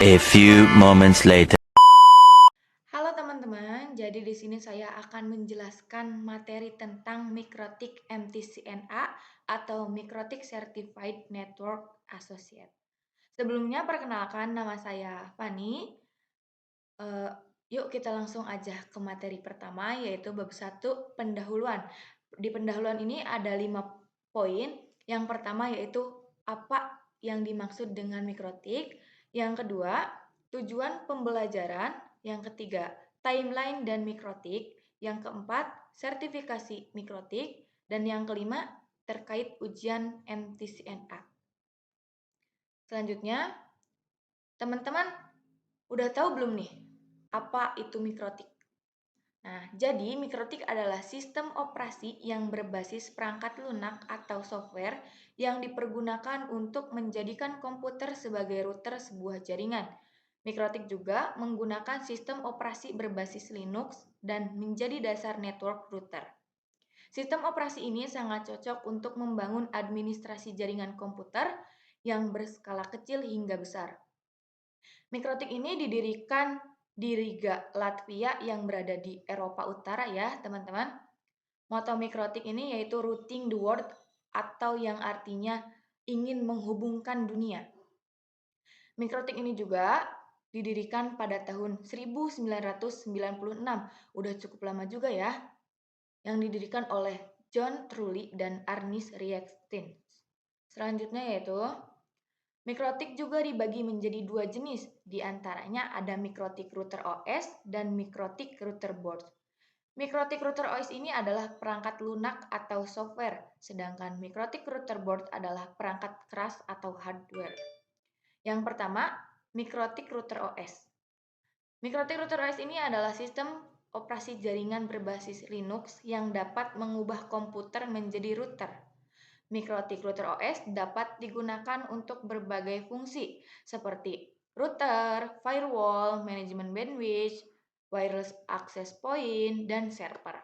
A few moments later. Halo teman-teman, jadi di sini saya akan menjelaskan materi tentang Mikrotik MTCNA atau Mikrotik Certified Network Associate. Sebelumnya perkenalkan nama saya Fani. Yuk kita langsung aja ke materi pertama yaitu bab 1 pendahuluan. Di pendahuluan ini ada 5 poin. Yang pertama yaitu apa yang dimaksud dengan mikrotik. Yang kedua, tujuan pembelajaran. Yang ketiga, timeline dan mikrotik. Yang keempat, sertifikasi mikrotik. Dan yang kelima, terkait ujian MTCNA. Selanjutnya, teman-teman udah tahu belum nih apa itu mikrotik? Nah, jadi mikrotik adalah sistem operasi yang berbasis perangkat lunak atau software yang dipergunakan untuk menjadikan komputer sebagai router sebuah jaringan. Mikrotik juga menggunakan sistem operasi berbasis Linux dan menjadi dasar network router. Sistem operasi ini sangat cocok untuk membangun administrasi jaringan komputer yang berskala kecil hingga besar. Mikrotik ini didirikan di Riga, Latvia yang berada di Eropa Utara ya, teman-teman. Moto mikrotik ini yaitu routing the world atau yang artinya ingin menghubungkan dunia. Mikrotik ini juga didirikan pada tahun 1996. Udah cukup lama juga ya. Yang didirikan oleh John Trulli dan Arnis Rieksten. Selanjutnya yaitu mikrotik juga dibagi menjadi dua jenis, di antaranya ada mikrotik router OS dan mikrotik router board. Mikrotik router OS ini adalah perangkat lunak atau software, sedangkan mikrotik router board adalah perangkat keras atau hardware. Yang pertama, mikrotik router OS. Mikrotik router OS ini adalah sistem operasi jaringan berbasis Linux yang dapat mengubah komputer menjadi router. Mikrotik router OS dapat digunakan untuk berbagai fungsi seperti router, firewall, manajemen bandwidth, wireless access point, dan server.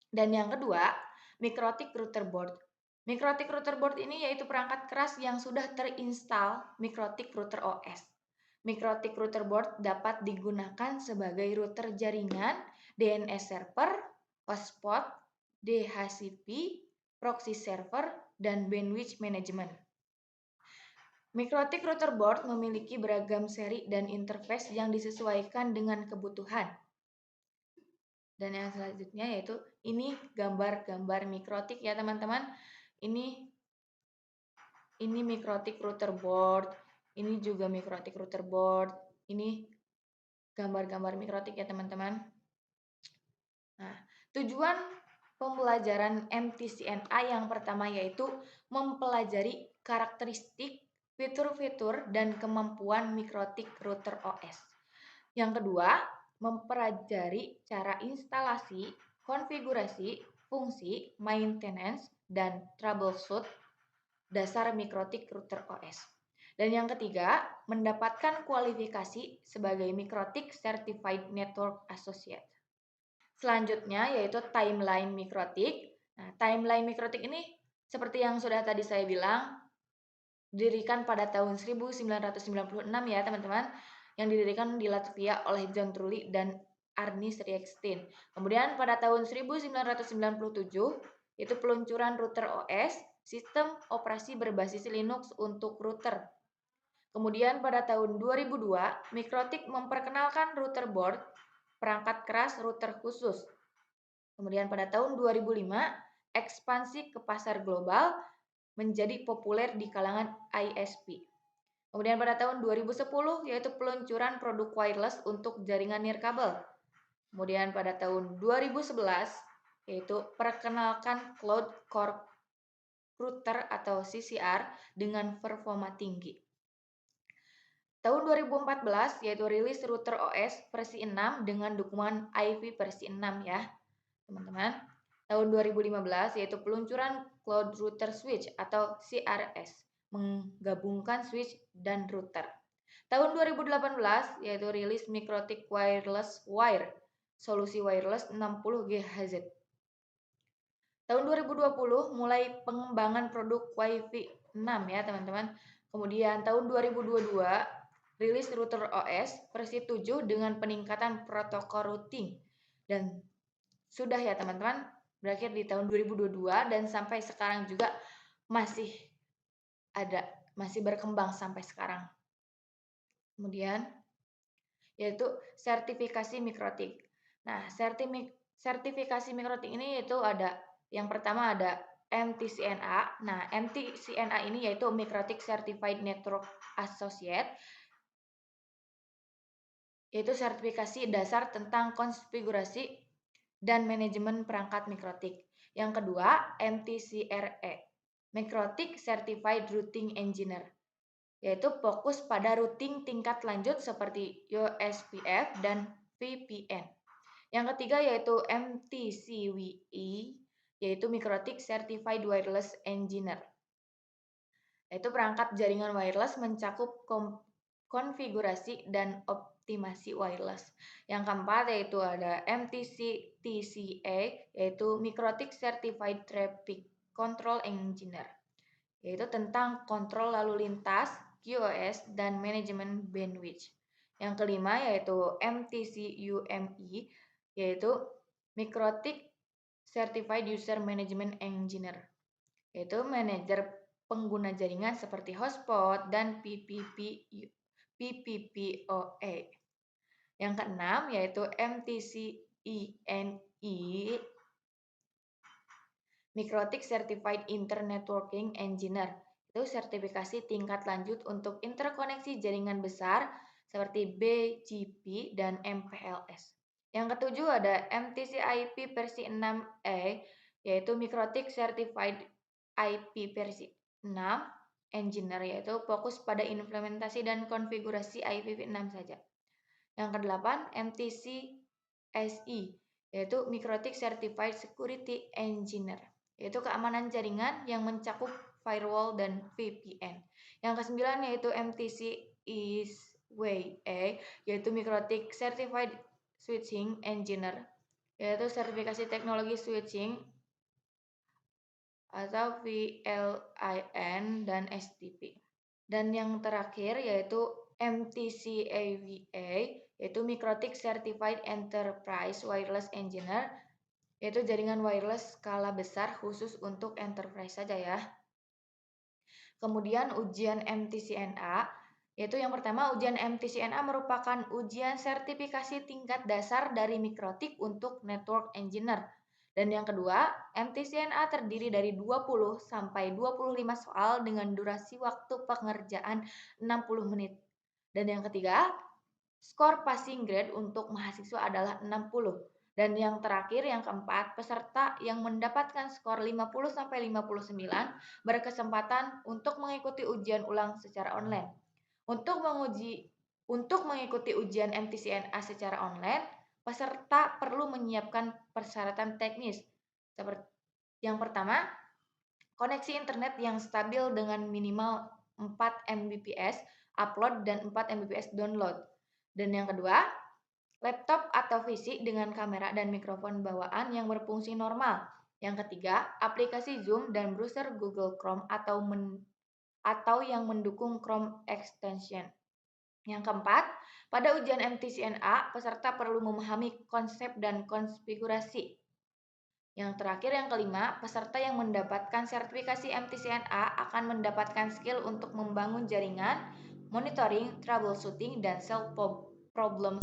Dan yang kedua, mikrotik router board. Mikrotik router board ini yaitu perangkat keras yang sudah terinstal mikrotik router OS. Mikrotik router board dapat digunakan sebagai router jaringan, DNS server, hotspot, DHCP, proxy server, dan bandwidth management. Mikrotik router board memiliki beragam seri dan interface yang disesuaikan dengan kebutuhan. Dan yang selanjutnya yaitu ini gambar-gambar mikrotik ya teman-teman. Ini mikrotik router board, ini juga mikrotik router board, ini gambar-gambar mikrotik ya teman-teman. Nah, tujuan pembelajaran MTCNA yang pertama yaitu mempelajari karakteristik, fitur-fitur, dan kemampuan mikrotik router OS. Yang kedua, mempelajari cara instalasi, konfigurasi, fungsi, maintenance, dan troubleshoot dasar mikrotik router OS. Dan yang ketiga, mendapatkan kualifikasi sebagai Mikrotik Certified Network Associate. Selanjutnya yaitu timeline mikrotik. Nah, timeline mikrotik ini seperti yang sudah tadi saya bilang, didirikan pada tahun 1996 ya teman-teman, yang didirikan di Latvia oleh John Trulli dan Arnis Rieksten. Kemudian pada tahun 1997 itu peluncuran router OS, sistem operasi berbasis Linux untuk router. Kemudian pada tahun 2002, Mikrotik memperkenalkan router board, perangkat keras router khusus. Kemudian pada tahun 2005, ekspansi ke pasar global menjadi populer di kalangan ISP. Kemudian pada tahun 2010 yaitu peluncuran produk wireless untuk jaringan nirkabel. Kemudian pada tahun 2011 yaitu perkenalkan Cloud Core Router atau CCR dengan performa tinggi. Tahun 2014 yaitu rilis router OS versi 6 dengan dukungan IP versi 6 ya, teman-teman. Tahun 2015 yaitu peluncuran Cloud Router Switch atau CRS, menggabungkan switch dan router. Tahun 2018 yaitu rilis Mikrotik Wireless Wire, solusi wireless 60 GHz. Tahun 2020 mulai pengembangan produk Wi-Fi 6 ya, teman-teman. Kemudian tahun 2022 rilis router OS versi 7 dengan peningkatan protokol routing. Dan sudah ya teman-teman, berakhir di tahun 2022 dan sampai sekarang juga masih berkembang sampai sekarang. Kemudian yaitu sertifikasi mikrotik. Nah, sertifikasi mikrotik ini yaitu ada yang pertama ada MTCNA. Nah, MTCNA ini yaitu Mikrotik Certified Network Associate, yaitu sertifikasi dasar tentang konfigurasi dan manajemen perangkat mikrotik. Yang kedua, MTCRE, Mikrotik Certified Routing Engineer, yaitu fokus pada routing tingkat lanjut seperti USPF dan VPN. Yang ketiga yaitu MTCWE, yaitu Mikrotik Certified Wireless Engineer, yaitu perangkat jaringan wireless mencakup konfigurasi dan optimasi wireless. Yang keempat yaitu ada MTC TCA, yaitu Mikrotik Certified Traffic Control Engineer, yaitu tentang kontrol lalu lintas, QoS, dan manajemen bandwidth. Yang kelima yaitu MTC UME, yaitu Mikrotik Certified User Management Engineer, yaitu manajer pengguna jaringan seperti hotspot dan PPPoE. Yang keenam yaitu MTC ENE, Mikrotik Certified Internetworking Engineer, itu sertifikasi tingkat lanjut untuk interkoneksi jaringan besar seperti BGP dan MPLS. Yang ketujuh ada MTC IP versi 6E, yaitu Mikrotik Certified IP versi 6 Engineer, yaitu fokus pada implementasi dan konfigurasi IPv6 saja. Yang kedelapan MTC SE, yaitu Mikrotik Certified Security Engineer, yaitu keamanan jaringan yang mencakup firewall dan VPN. Yang kesembilan yaitu MTC EASE, yaitu Mikrotik Certified Switching Engineer, yaitu sertifikasi teknologi switching atau VLAN dan STP. Dan yang terakhir yaitu MTC AVA, yaitu Mikrotik Certified Enterprise Wireless Engineer, yaitu jaringan wireless skala besar khusus untuk enterprise saja ya. Kemudian ujian MTCNA, yaitu yang pertama ujian MTCNA merupakan ujian sertifikasi tingkat dasar dari Mikrotik untuk network engineer. Dan yang kedua, MTCNA terdiri dari 20 sampai 25 soal dengan durasi waktu pengerjaan 60 menit. Dan yang ketiga, skor passing grade untuk mahasiswa adalah 60. Dan yang terakhir, yang keempat, peserta yang mendapatkan skor 50 sampai 59 berkesempatan untuk mengikuti ujian ulang secara online. Untuk mengikuti ujian MTCNA secara online, peserta perlu menyiapkan persyaratan teknis. Seperti yang pertama, koneksi internet yang stabil dengan minimal 4 Mbps upload dan 4 Mbps download. Dan yang kedua, laptop atau PC dengan kamera dan mikrofon bawaan yang berfungsi normal. Yang ketiga, aplikasi Zoom dan browser Google Chrome atau yang mendukung Chrome extension. Yang keempat, pada ujian MTCNA, peserta perlu memahami konsep dan konfigurasi. Yang terakhir, yang kelima, peserta yang mendapatkan sertifikasi MTCNA akan mendapatkan skill untuk membangun jaringan, monitoring, troubleshooting, dan solve problem.